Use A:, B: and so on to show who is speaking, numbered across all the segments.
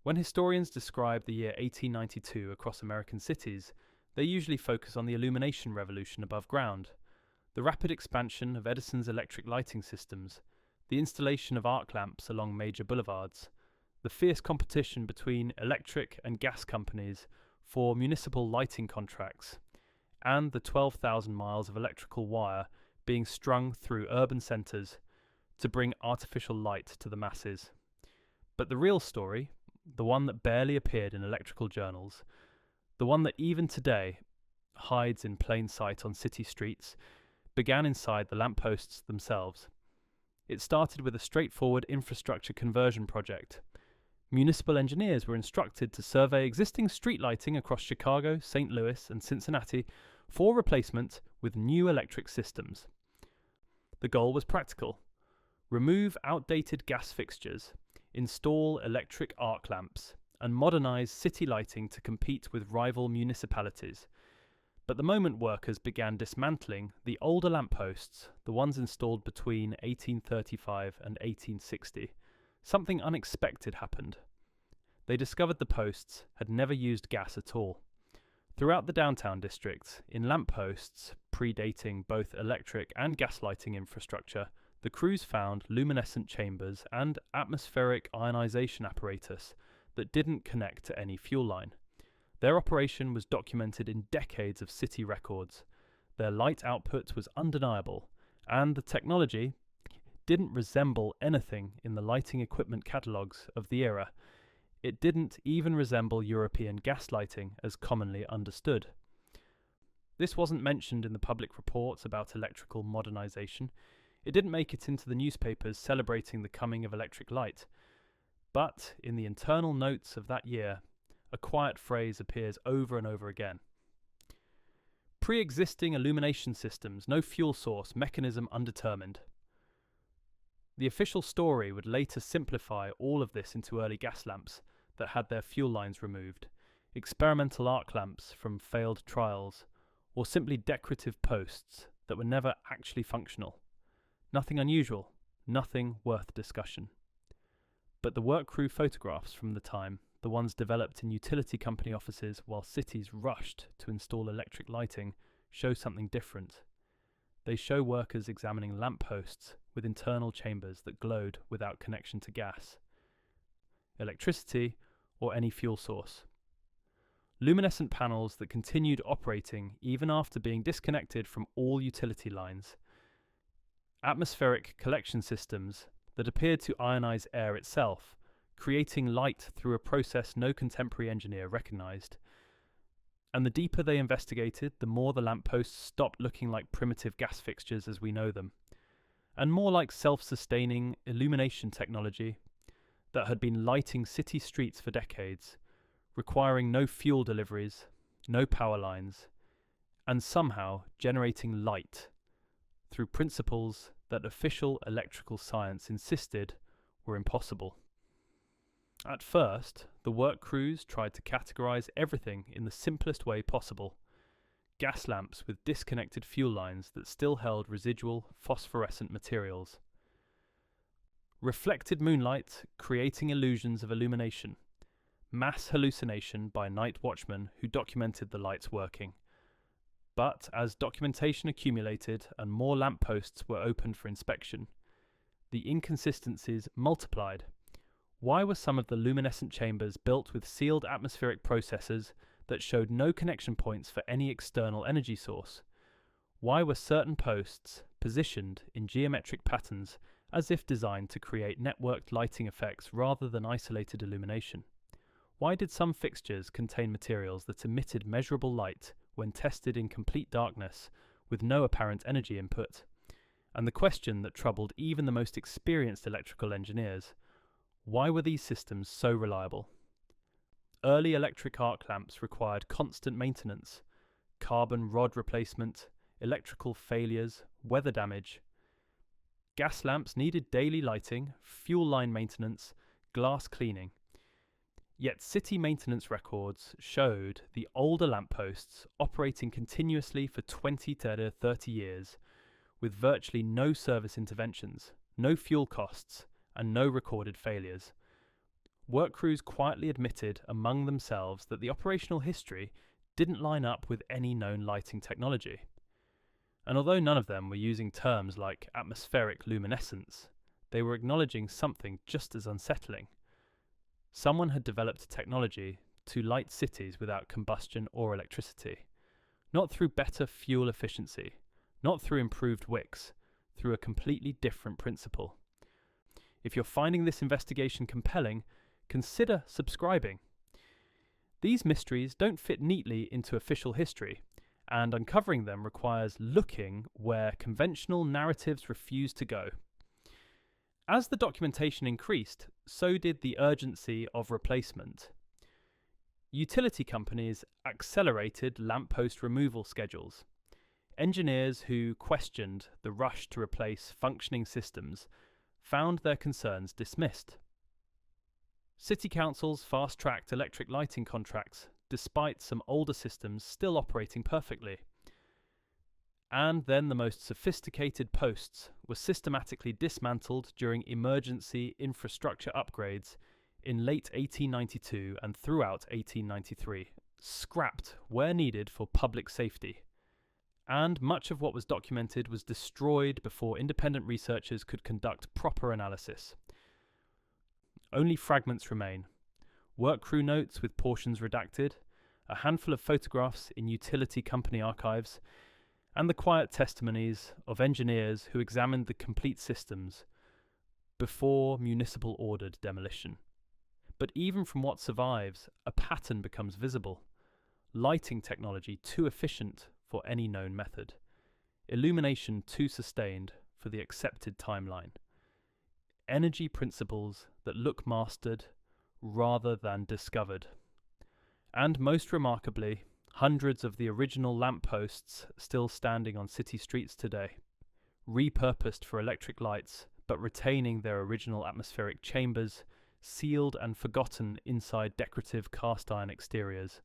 A: When historians describe the year 1892 across American cities, they usually focus on the illumination revolution above ground, the rapid expansion of Edison's electric lighting systems, the installation of arc lamps along major boulevards, the fierce competition between electric and gas companies for municipal lighting contracts, and the 12,000 miles of electrical wire being strung through urban centres to bring artificial light to the masses. But the real story, the one that barely appeared in electrical journals, the one that even today hides in plain sight on city streets, began inside the lampposts themselves. It started with a straightforward infrastructure conversion project. Municipal engineers were instructed to survey existing street lighting across Chicago, St. Louis, and Cincinnati for replacement with new electric systems. The goal was practical: remove outdated gas fixtures, install electric arc lamps, and modernize city lighting to compete with rival municipalities. But the moment workers began dismantling the older lampposts, the ones installed between 1835 and 1860, something unexpected happened. They discovered the posts had never used gas at all. Throughout the downtown district, in lampposts predating both electric and gas lighting infrastructure, the crews found luminescent chambers and atmospheric ionization apparatus that didn't connect to any fuel line. Their operation was documented in decades of city records. Their light output was undeniable, and the technology didn't resemble anything in the lighting equipment catalogues of the era. It didn't even resemble European gas lighting as commonly understood. This wasn't mentioned in the public reports about electrical modernization. It didn't make it into the newspapers celebrating the coming of electric light. But in the internal notes of that year, a quiet phrase appears over and over again. Pre-existing illumination systems, no fuel source, mechanism undetermined. The official story would later simplify all of this into early gas lamps that had their fuel lines removed, experimental arc lamps from failed trials, or simply decorative posts that were never actually functional. Nothing unusual, nothing worth discussion. But the work crew photographs from the time, the ones developed in utility company offices while cities rushed to install electric lighting, show something different. They show workers examining lampposts with internal chambers that glowed without connection to gas, electricity, or any fuel source. Luminescent panels that continued operating even after being disconnected from all utility lines. Atmospheric collection systems that appeared to ionize air itself, creating light through a process no contemporary engineer recognized. And the deeper they investigated, the more the lampposts stopped looking like primitive gas fixtures as we know them, and more like self-sustaining illumination technology that had been lighting city streets for decades, requiring no fuel deliveries, no power lines, and somehow generating light through principles that official electrical science insisted were impossible. At first, the work crews tried to categorize everything in the simplest way possible: gas lamps with disconnected fuel lines that still held residual phosphorescent materials. Reflected moonlight creating illusions of illumination. Mass hallucination by night watchmen who documented the lights working. But as documentation accumulated and more lampposts were opened for inspection, the inconsistencies multiplied. Why were some of the luminescent chambers built with sealed atmospheric processors that showed no connection points for any external energy source? Why were certain posts positioned in geometric patterns as if designed to create networked lighting effects rather than isolated illumination? Why did some fixtures contain materials that emitted measurable light when tested in complete darkness with no apparent energy input? And the question that troubled even the most experienced electrical engineers: why were these systems so reliable? Early electric arc lamps required constant maintenance, carbon rod replacement, electrical failures, weather damage. Gas lamps needed daily lighting, fuel line maintenance, glass cleaning. Yet city maintenance records showed the older lampposts operating continuously for 20 to 30 years, with virtually no service interventions, no fuel costs, and no recorded failures. work crews quietly admitted among themselves that the operational history didn't line up with any known lighting technology. And although none of them were using terms like atmospheric luminescence, they were acknowledging something just as unsettling. Someone had developed technology to light cities without combustion or electricity, not through better fuel efficiency, not through improved wicks, through a completely different principle. If you're finding this investigation compelling, consider subscribing. These mysteries don't fit neatly into official history, and uncovering them requires looking where conventional narratives refuse to go. As the documentation increased, so did the urgency of replacement. Utility companies accelerated lamppost removal schedules. Engineers who questioned the rush to replace functioning systems found their concerns dismissed. City councils fast-tracked electric lighting contracts despite some older systems still operating perfectly. And then the most sophisticated posts were systematically dismantled during emergency infrastructure upgrades in late 1892 and throughout 1893, scrapped where needed for public safety. And much of what was documented was destroyed before independent researchers could conduct proper analysis. Only fragments remain: work crew notes with portions redacted, a handful of photographs in utility company archives, and the quiet testimonies of engineers who examined the complete systems before municipal ordered demolition. But even from what survives, a pattern becomes visible. Lighting technology too efficient for any known method. Illumination too sustained for the accepted timeline. Energy principles that look mastered rather than discovered. And most remarkably, hundreds of the original lampposts still standing on city streets today, repurposed for electric lights but retaining their original atmospheric chambers, sealed and forgotten inside decorative cast iron exteriors.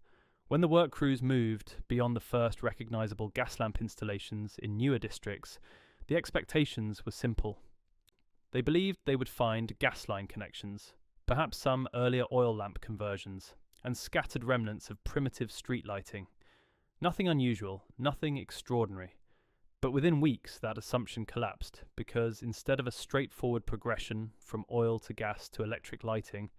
A: When the work crews moved beyond the first recognisable gas lamp installations in newer districts, the expectations were simple. They believed they would find gas line connections, perhaps some earlier oil lamp conversions, and scattered remnants of primitive street lighting. Nothing unusual, nothing extraordinary. But within weeks that assumption collapsed, because instead of a straightforward progression from oil to gas to electric lighting,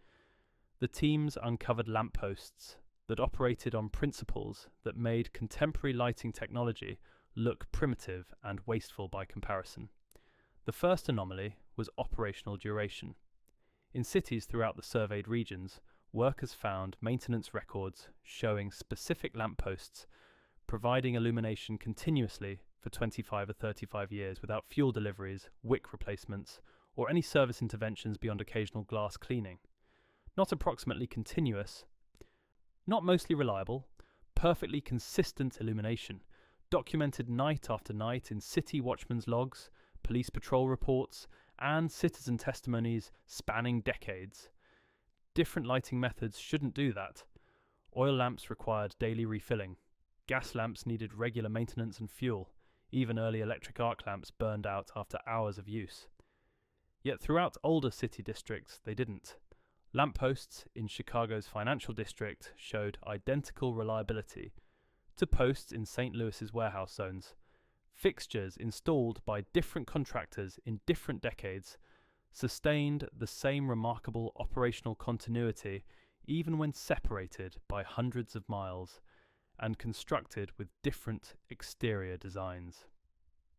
A: the teams uncovered lampposts that operated on principles that made contemporary lighting technology look primitive and wasteful by comparison. The first anomaly was operational duration. In cities throughout the surveyed regions, workers found maintenance records showing specific lampposts providing illumination continuously for 25 or 35 years without fuel deliveries, wick replacements, or any service interventions beyond occasional glass cleaning. Not approximately continuous, not mostly reliable, perfectly consistent illumination, documented night after night in city watchmen's logs, police patrol reports, and citizen testimonies spanning decades. Different lighting methods shouldn't do that. Oil lamps required daily refilling. Gas lamps needed regular maintenance and fuel. Even early electric arc lamps burned out after hours of use. Yet throughout older city districts, they didn't. Lampposts in Chicago's financial district showed identical reliability to posts in St. Louis's warehouse zones. Fixtures installed by different contractors in different decades sustained the same remarkable operational continuity even when separated by hundreds of miles and constructed with different exterior designs.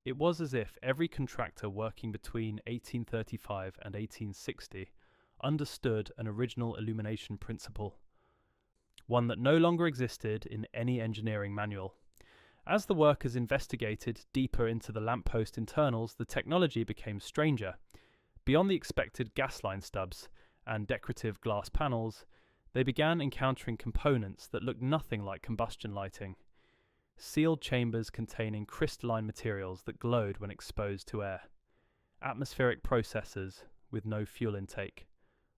A: It was as if every contractor working between 1835 and 1860 understood an original illumination principle, one that no longer existed in any engineering manual. As the workers investigated deeper into the lamppost internals, the technology became stranger. Beyond the expected gas line stubs and decorative glass panels, they began encountering components that looked nothing like combustion lighting. Sealed chambers containing crystalline materials that glowed when exposed to air. Atmospheric processors with no fuel intake.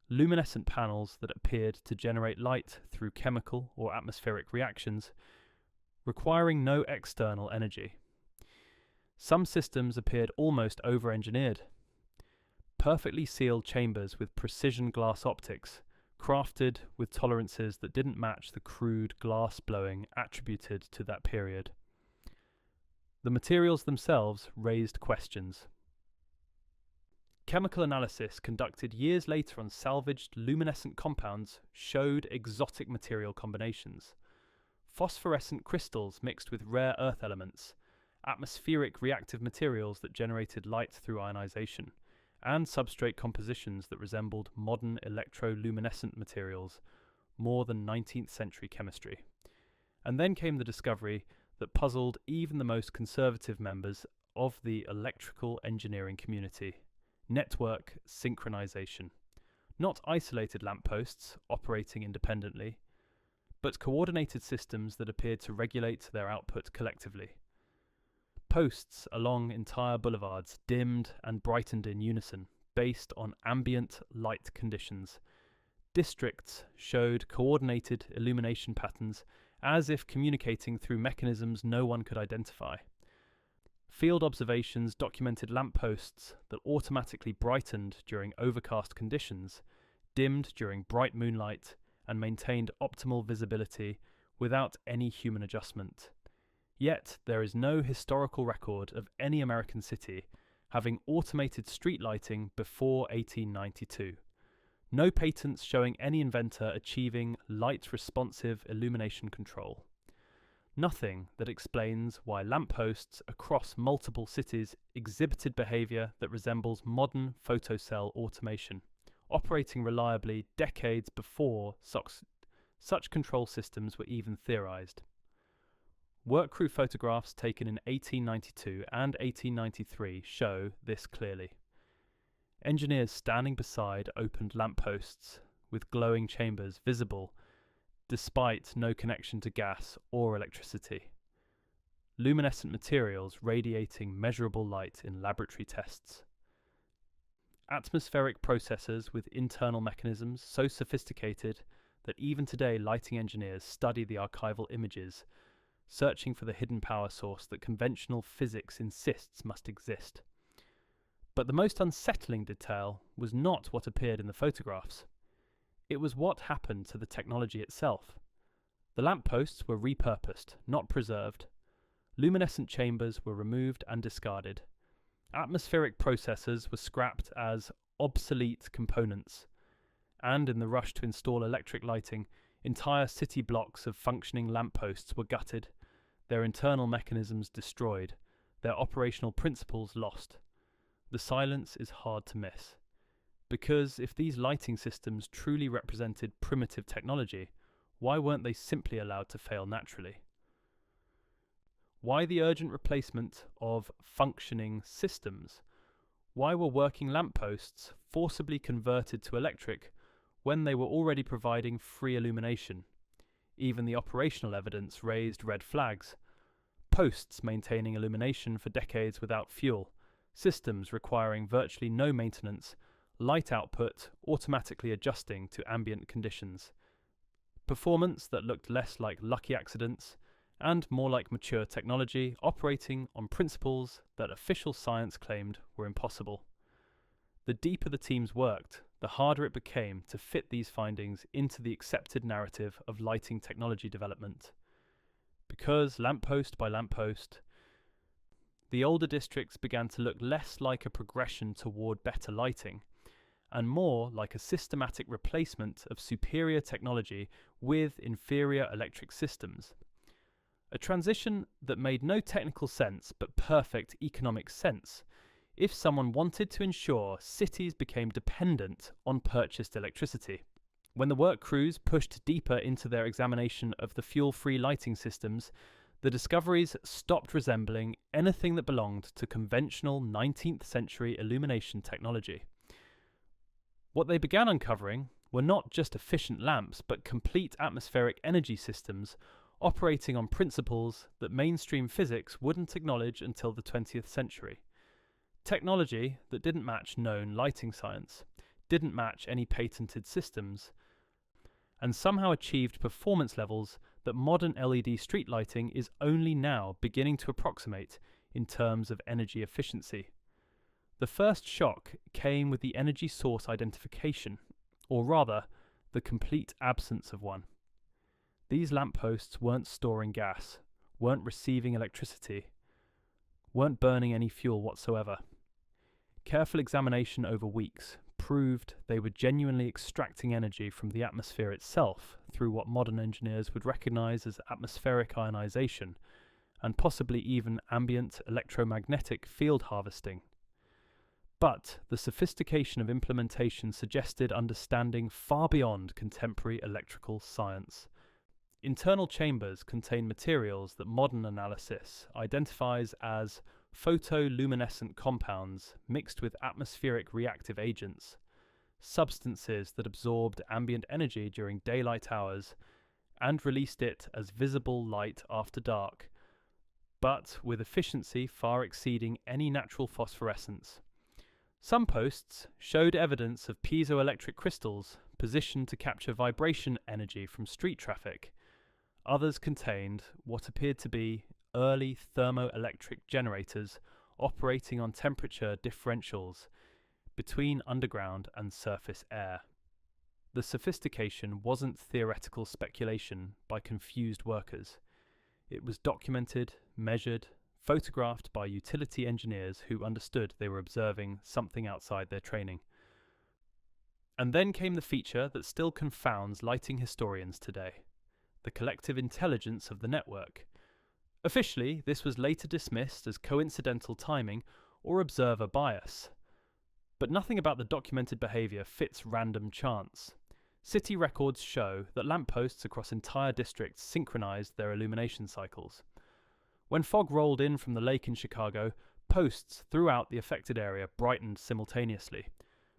A: Luminescent panels that appeared to generate light through chemical or atmospheric reactions, requiring no external energy. Some systems appeared almost over-engineered. Perfectly sealed chambers with precision glass optics, crafted with tolerances that didn't match the crude glass blowing attributed to that period. The materials themselves raised questions. Chemical analysis conducted years later on salvaged luminescent compounds showed exotic material combinations. Phosphorescent crystals mixed with rare earth elements, atmospheric reactive materials that generated light through ionization, and substrate compositions that resembled modern electroluminescent materials, more than 19th century chemistry. And then came the discovery that puzzled even the most conservative members of the electrical engineering community: network synchronization. Not isolated lampposts operating independently, but coordinated systems that appeared to regulate their output collectively. Posts along entire boulevards dimmed and brightened in unison, based on ambient light conditions. Districts showed coordinated illumination patterns as if communicating through mechanisms no one could identify. Field observations documented lampposts that automatically brightened during overcast conditions, dimmed during bright moonlight, and maintained optimal visibility without any human adjustment. Yet there is no historical record of any American city having automated street lighting before 1892. No patents showing any inventor achieving light-responsive illumination control. Nothing that explains why lampposts across multiple cities exhibited behavior that resembles modern photocell automation, operating reliably decades before such control systems were even theorized. Work crew photographs taken in 1892 and 1893 show this clearly. Engineers standing beside opened lampposts with glowing chambers visible despite no connection to gas or electricity. Luminescent materials radiating measurable light in laboratory tests. Atmospheric processors with internal mechanisms so sophisticated that even today lighting engineers study the archival images, searching for the hidden power source that conventional physics insists must exist. But the most unsettling detail was not what appeared in the photographs. It was what happened to the technology itself. The lampposts were repurposed, not preserved. Luminescent chambers were removed and discarded. Atmospheric processors were scrapped as obsolete components. And in the rush to install electric lighting, entire city blocks of functioning lampposts were gutted, their internal mechanisms destroyed, their operational principles lost. The silence is hard to miss. Because if these lighting systems truly represented primitive technology, why weren't they simply allowed to fail naturally? Why the urgent replacement of functioning systems? Why were working lampposts forcibly converted to electric when they were already providing free illumination? Even the operational evidence raised red flags. Posts maintaining illumination for decades without fuel, systems requiring virtually no maintenance, light output automatically adjusting to ambient conditions. Performance that looked less like lucky accidents and more like mature technology operating on principles that official science claimed were impossible. The deeper the teams worked, the harder it became to fit these findings into the accepted narrative of lighting technology development. Because lamppost by lamppost, the older districts began to look less like a progression toward better lighting and more like a systematic replacement of superior technology with inferior electric systems. A transition that made no technical sense but perfect economic sense if someone wanted to ensure cities became dependent on purchased electricity. When the work crews pushed deeper into their examination of the fuel-free lighting systems, the discoveries stopped resembling anything that belonged to conventional 19th century illumination technology. What they began uncovering were not just efficient lamps, but complete atmospheric energy systems operating on principles that mainstream physics wouldn't acknowledge until the 20th century. Technology that didn't match known lighting science, didn't match any patented systems, and somehow achieved performance levels that modern LED street lighting is only now beginning to approximate in terms of energy efficiency. The first shock came with the energy source identification, or rather, the complete absence of one. These lampposts weren't storing gas, weren't receiving electricity, weren't burning any fuel whatsoever. Careful examination over weeks proved they were genuinely extracting energy from the atmosphere itself through what modern engineers would recognize as atmospheric ionization, and possibly even ambient electromagnetic field harvesting. But the sophistication of implementation suggested understanding far beyond contemporary electrical science. Internal chambers contain materials that modern analysis identifies as photoluminescent compounds mixed with atmospheric reactive agents, substances that absorbed ambient energy during daylight hours and released it as visible light after dark, but with efficiency far exceeding any natural phosphorescence. Some posts showed evidence of piezoelectric crystals positioned to capture vibration energy from street traffic. Others contained what appeared to be early thermoelectric generators operating on temperature differentials between underground and surface air. The sophistication wasn't theoretical speculation by confused workers. It was documented, measured, photographed by utility engineers who understood they were observing something outside their training. And then came the feature that still confounds lighting historians today: the collective intelligence of the network. Officially, this was later dismissed as coincidental timing or observer bias. But nothing about the documented behaviour fits random chance. City records show that lampposts across entire districts synchronized their illumination cycles. When fog rolled in from the lake in Chicago, posts throughout the affected area brightened simultaneously,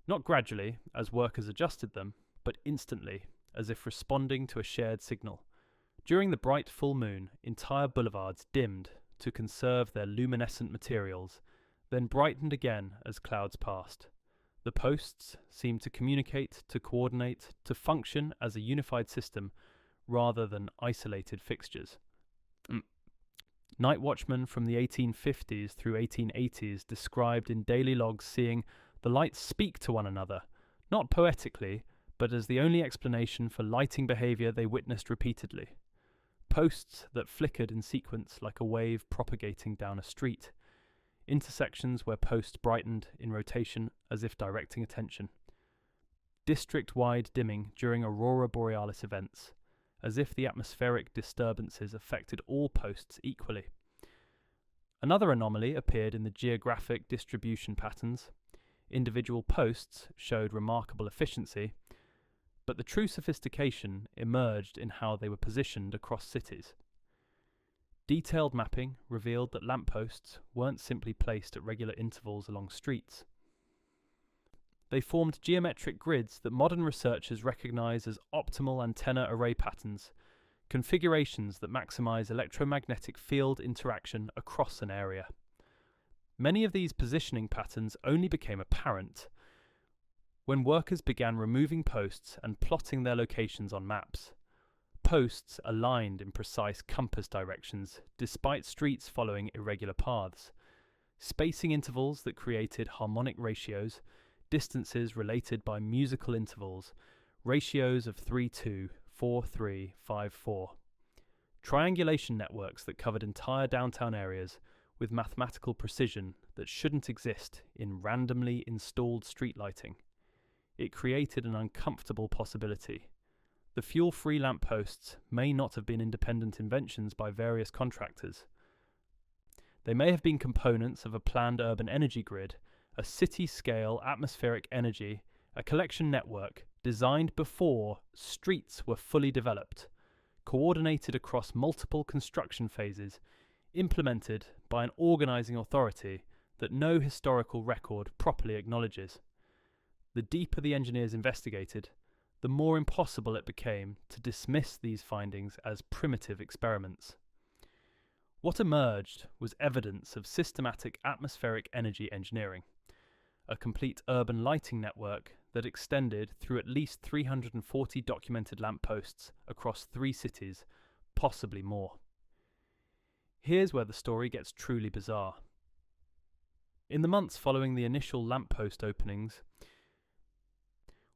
A: not gradually as workers adjusted them, but instantly, as if responding to a shared signal. During the bright full moon, entire boulevards dimmed to conserve their luminescent materials, then brightened again as clouds passed. The posts seemed to communicate, to coordinate, to function as a unified system rather than isolated fixtures. Night watchmen from the 1850s through 1880s described in daily logs seeing the lights speak to one another, not poetically, but as the only explanation for lighting behaviour they witnessed repeatedly. Posts that flickered in sequence like a wave propagating down a street. Intersections where posts brightened in rotation as if directing attention. District-wide dimming during aurora borealis events, as if the atmospheric disturbances affected all posts equally. Another anomaly appeared in the geographic distribution patterns. Individual posts showed remarkable efficiency, but the true sophistication emerged in how they were positioned across cities. Detailed mapping revealed that lampposts weren't simply placed at regular intervals along streets. They formed geometric grids that modern researchers recognize as optimal antenna array patterns, configurations that maximize electromagnetic field interaction across an area. Many of these positioning patterns only became apparent when workers began removing posts and plotting their locations on maps. Posts aligned in precise compass directions, despite streets following irregular paths. Spacing intervals that created harmonic ratios, distances related by musical intervals, ratios of 3:2, 4:3, 5:4. Triangulation networks that covered entire downtown areas with mathematical precision that shouldn't exist in randomly installed street lighting. It created an uncomfortable possibility. The fuel-free lampposts may not have been independent inventions by various contractors. They may have been components of a planned urban energy grid, a city-scale atmospheric energy, a collection network designed before streets were fully developed, coordinated across multiple construction phases, implemented by an organizing authority that no historical record properly acknowledges. The deeper the engineers investigated, the more impossible it became to dismiss these findings as primitive experiments. What emerged was evidence of systematic atmospheric energy engineering, a complete urban lighting network that extended through at least 340 documented lampposts across 3 cities, possibly more. Here's where the story gets truly bizarre. In the months following the initial lamppost openings,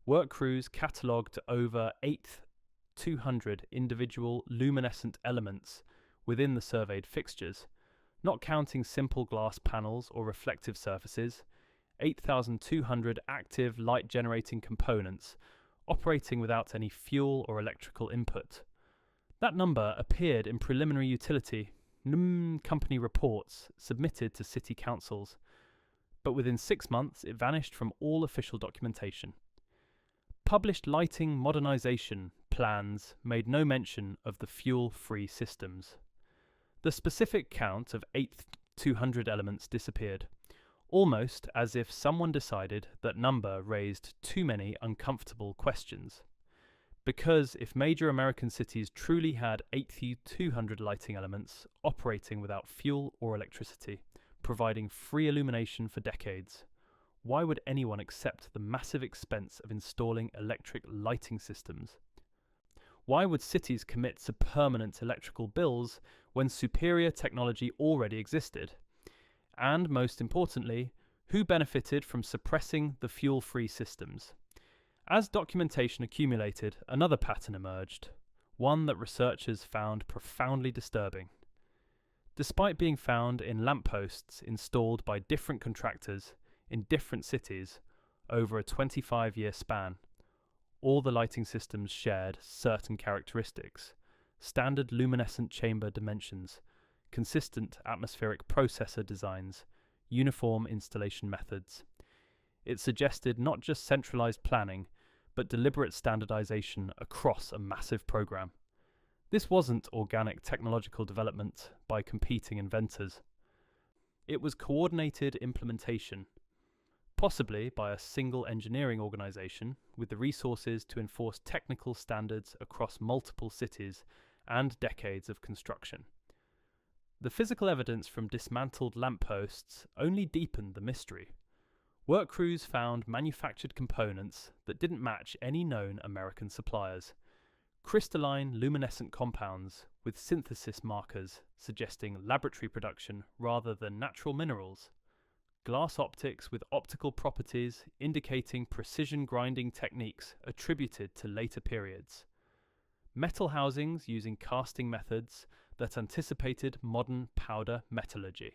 A: work crews catalogued over 8,200 individual luminescent elements within the surveyed fixtures, not counting simple glass panels or reflective surfaces, 8,200 active light-generating components operating without any fuel or electrical input. That number appeared in preliminary utility company reports submitted to city councils, but within 6 months it vanished from all official documentation. Published lighting modernization plans made no mention of the fuel-free systems. The specific count of 8,200 elements disappeared, almost as if someone decided that number raised too many uncomfortable questions. Because if major American cities truly had 8,200 lighting elements operating without fuel or electricity, providing free illumination for decades, why would anyone accept the massive expense of installing electric lighting systems? Why would cities commit to permanent electrical bills when superior technology already existed? And most importantly, who benefited from suppressing the fuel-free systems? As documentation accumulated, another pattern emerged, one that researchers found profoundly disturbing. Despite being found in lampposts installed by different contractors in different cities over a 25-year span, all the lighting systems shared certain characteristics: standard luminescent chamber dimensions, consistent atmospheric processor designs, uniform installation methods. It suggested not just centralized planning, but deliberate standardization across a massive program. This wasn't organic technological development by competing inventors. It was coordinated implementation, possibly by a single engineering organization with the resources to enforce technical standards across multiple cities and decades of construction. The physical evidence from dismantled lampposts only deepened the mystery. Work crews found manufactured components that didn't match any known American suppliers. Crystalline luminescent compounds with synthesis markers suggesting laboratory production rather than natural minerals. Glass optics with optical properties indicating precision grinding techniques attributed to later periods. Metal housings using casting methods that anticipated modern powder metallurgy.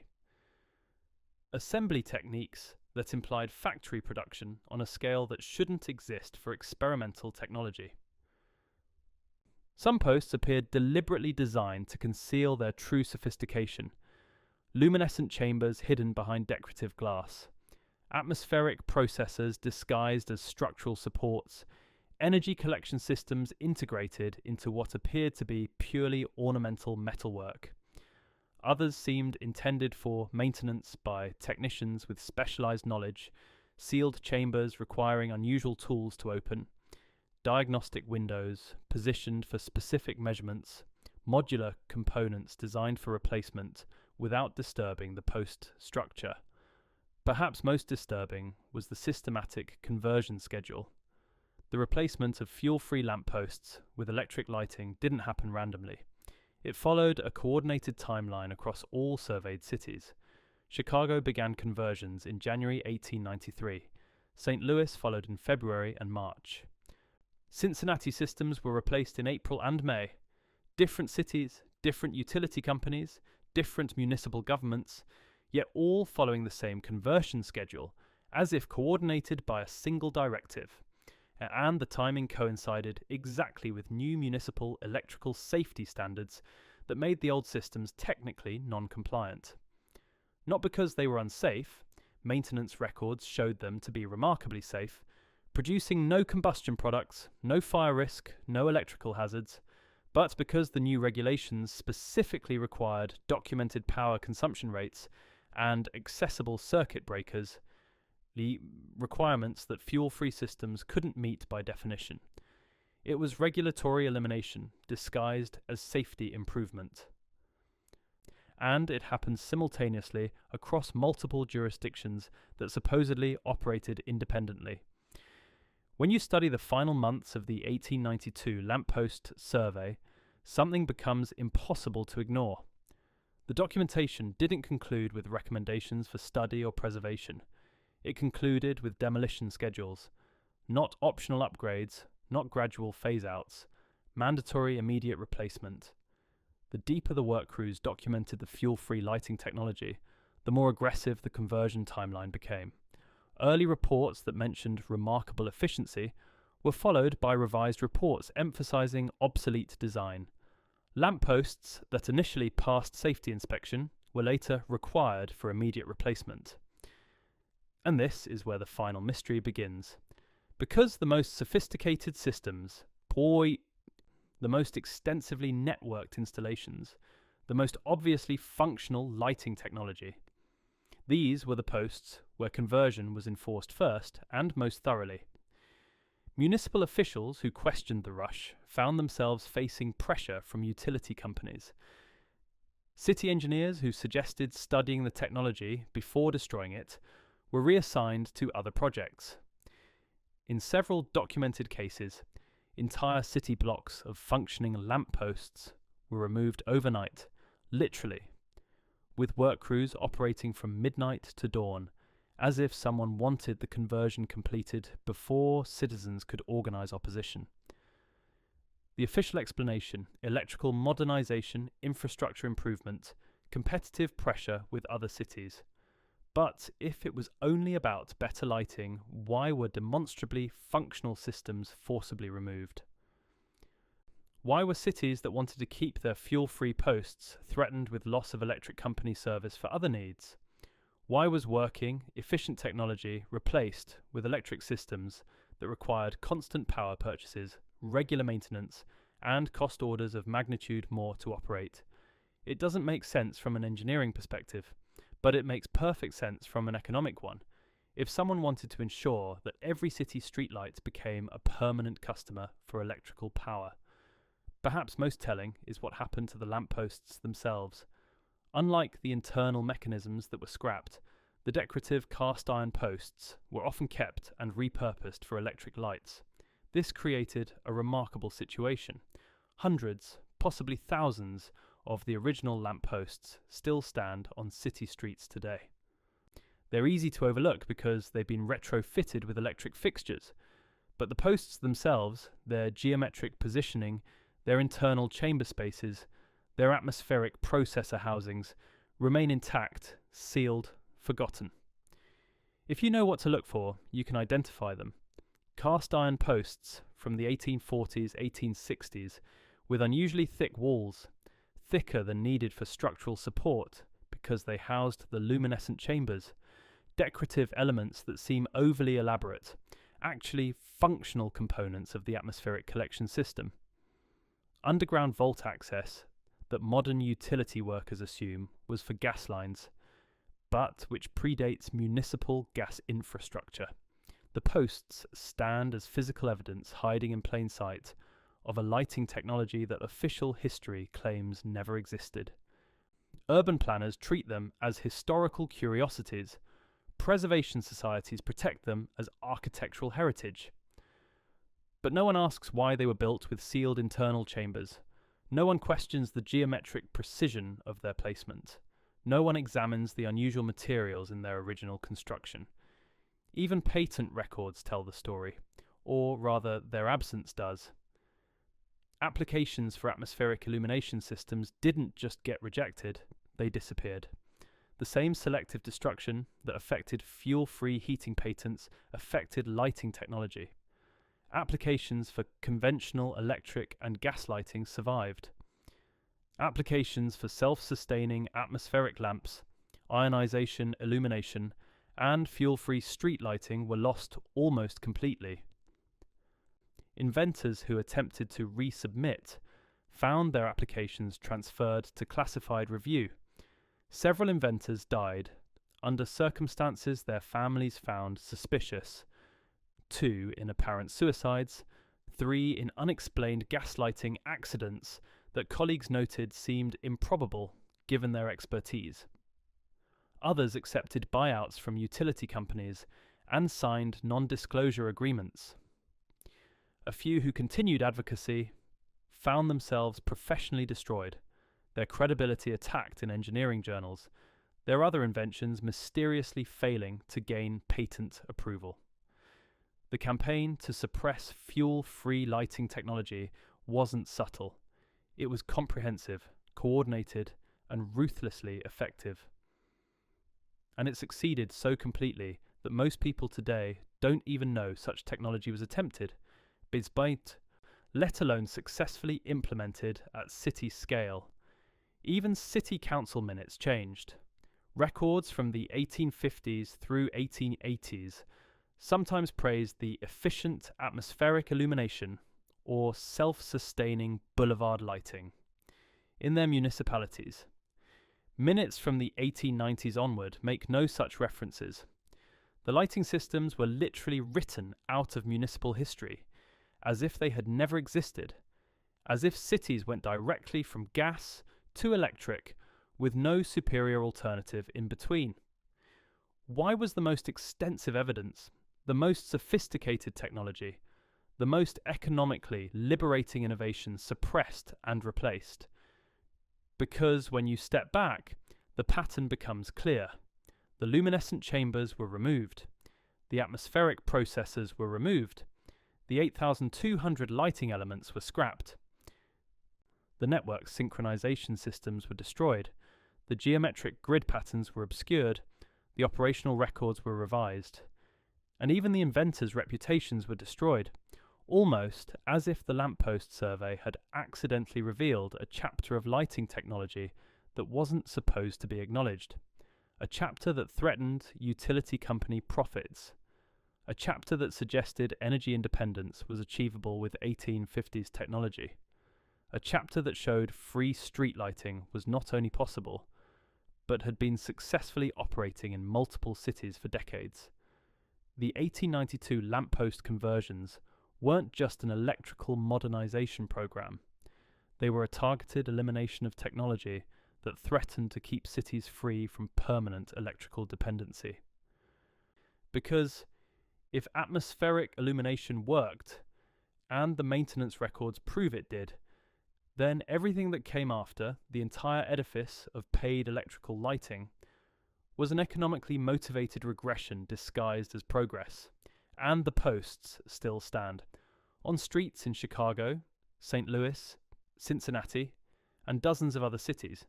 A: Assembly techniques that implied factory production on a scale that shouldn't exist for experimental technology. Some posts appeared deliberately designed to conceal their true sophistication. Luminescent chambers hidden behind decorative glass, atmospheric processors disguised as structural supports, energy collection systems integrated into what appeared to be purely ornamental metalwork. Others seemed intended for maintenance by technicians with specialized knowledge, sealed chambers requiring unusual tools to open, diagnostic windows positioned for specific measurements, modular components designed for replacement without disturbing the post structure. Perhaps most disturbing was the systematic conversion schedule. The replacement of fuel-free lampposts with electric lighting didn't happen randomly. It followed a coordinated timeline across all surveyed cities. Chicago began conversions in January 1893. St. Louis followed in February and March. Cincinnati systems were replaced in April and May. Different cities, different utility companies, different municipal governments, yet all following the same conversion schedule, as if coordinated by a single directive. And the timing coincided exactly with new municipal electrical safety standards that made the old systems technically non-compliant. Not because they were unsafe, maintenance records showed them to be remarkably safe, producing no combustion products, no fire risk, no electrical hazards, but because the new regulations specifically required documented power consumption rates and accessible circuit breakers, the requirements that fuel-free systems couldn't meet by definition. It was regulatory elimination disguised as safety improvement. And it happened simultaneously across multiple jurisdictions that supposedly operated independently. When you study the final months of the 1892 lamppost survey, something becomes impossible to ignore. The documentation didn't conclude with recommendations for study or preservation. It concluded with demolition schedules. not optional upgrades, not gradual phase-outs, mandatory immediate replacement. The deeper the work crews documented the fuel-free lighting technology, the more aggressive the conversion timeline became. Early reports that mentioned remarkable efficiency were followed by revised reports emphasizing obsolete design. Lampposts that initially passed safety inspection were later required for immediate replacement. And this is where the final mystery begins. Because the most sophisticated systems, the most extensively networked installations, the most obviously functional lighting technology, these were the posts where conversion was enforced first and most thoroughly. Municipal officials who questioned the rush found themselves facing pressure from utility companies. City engineers who suggested studying the technology before destroying it were reassigned to other projects. In several documented cases, entire city blocks of functioning lampposts were removed overnight, literally, with work crews operating from midnight to dawn, as if someone wanted the conversion completed before citizens could organise opposition. The official explanation: electrical modernisation, infrastructure improvement, competitive pressure with other cities. But if it was only about better lighting, why were demonstrably functional systems forcibly removed? Why were cities that wanted to keep their fuel-free posts threatened with loss of electric company service for other needs? Why was working, efficient technology replaced with electric systems that required constant power purchases, regular maintenance, and cost orders of magnitude more to operate? It doesn't make sense from an engineering perspective, but it makes perfect sense from an economic one. If someone wanted to ensure that every city streetlight became a permanent customer for electrical power. Perhaps most telling is what happened to the lampposts themselves. Unlike the internal mechanisms that were scrapped, the decorative cast iron posts were often kept and repurposed for electric lights. This created a remarkable situation. Hundreds, possibly thousands, of the original lampposts still stand on city streets today. They're easy to overlook because they've been retrofitted with electric fixtures, but the posts themselves, their geometric positioning, their internal chamber spaces, their atmospheric processor housings, remain intact, sealed, forgotten. If you know what to look for, you can identify them. Cast iron posts from the 1840s, 1860s, with unusually thick walls, thicker than needed for structural support because they housed the luminescent chambers, decorative elements that seem overly elaborate, actually functional components of the atmospheric collection system. Underground vault access that modern utility workers assume was for gas lines, but which predates municipal gas infrastructure. The posts stand as physical evidence hiding in plain sight of a lighting technology that official history claims never existed. Urban planners treat them as historical curiosities. Preservation societies protect them as architectural heritage. But no one asks why they were built with sealed internal chambers. No one questions the geometric precision of their placement. No one examines the unusual materials in their original construction. Even patent records tell the story, or rather their absence does. Applications for atmospheric illumination systems didn't just get rejected, they disappeared. The same selective destruction that affected fuel-free heating patents affected lighting technology. Applications for conventional electric and gas lighting survived. Applications for self-sustaining atmospheric lamps, ionization illumination, and fuel-free street lighting were lost almost completely. Inventors who attempted to resubmit found their applications transferred to classified review. Several inventors died under circumstances their families found suspicious, 2 in apparent suicides, 3 in unexplained gaslighting accidents that colleagues noted seemed improbable given their expertise. Others accepted buyouts from utility companies and signed non-disclosure agreements. A few who continued advocacy found themselves professionally destroyed, their credibility attacked in engineering journals, their other inventions mysteriously failing to gain patent approval. The campaign to suppress fuel-free lighting technology wasn't subtle. It was comprehensive, coordinated, and ruthlessly effective. And it succeeded so completely that most people today don't even know such technology was attempted, let alone successfully implemented at city scale. Even city council minutes changed. Records from the 1850s through 1880s sometimes praised the efficient atmospheric illumination or self-sustaining boulevard lighting in their municipalities. Minutes from the 1890s onward make no such references. The lighting systems were literally written out of municipal history, as if they had never existed, as if cities went directly from gas to electric with no superior alternative in between. Why was the most extensive evidence, the most sophisticated technology, the most economically liberating innovation suppressed and replaced? Because when you step back, the pattern becomes clear. The luminescent chambers were removed. The atmospheric processors were removed. The 8,200 lighting elements were scrapped. The network synchronization systems were destroyed. The geometric grid patterns were obscured. The operational records were revised. And even the inventors' reputations were destroyed, almost as if the lamppost survey had accidentally revealed a chapter of lighting technology that wasn't supposed to be acknowledged. A chapter that threatened utility company profits. A chapter that suggested energy independence was achievable with 1850s technology. A chapter that showed free street lighting was not only possible, but had been successfully operating in multiple cities for decades. The 1892 lamppost conversions weren't just an electrical modernization program. They were a targeted elimination of technology that threatened to keep cities free from permanent electrical dependency. Because if atmospheric illumination worked, and the maintenance records prove it did, then everything that came after, the entire edifice of paid electrical lighting, was an economically motivated regression disguised as progress. And the posts still stand, on streets in Chicago, St. Louis, Cincinnati, and dozens of other cities,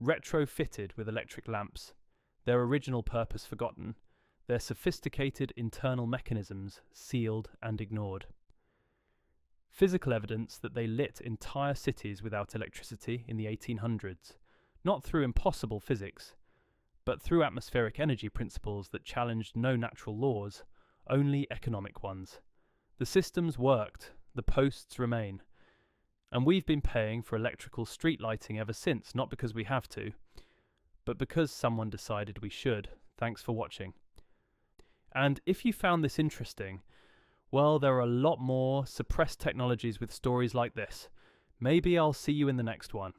A: retrofitted with electric lamps, their original purpose forgotten, their sophisticated internal mechanisms sealed and ignored. Physical evidence that they lit entire cities without electricity in the 1800s, not through impossible physics, but through atmospheric energy principles that challenged no natural laws, only economic ones. The systems worked, the posts remain, and we've been paying for electrical street lighting ever since, not because we have to, but because someone decided we should. Thanks for watching. And if you found this interesting, well, there are a lot more suppressed technologies with stories like this. Maybe I'll see you in the next one.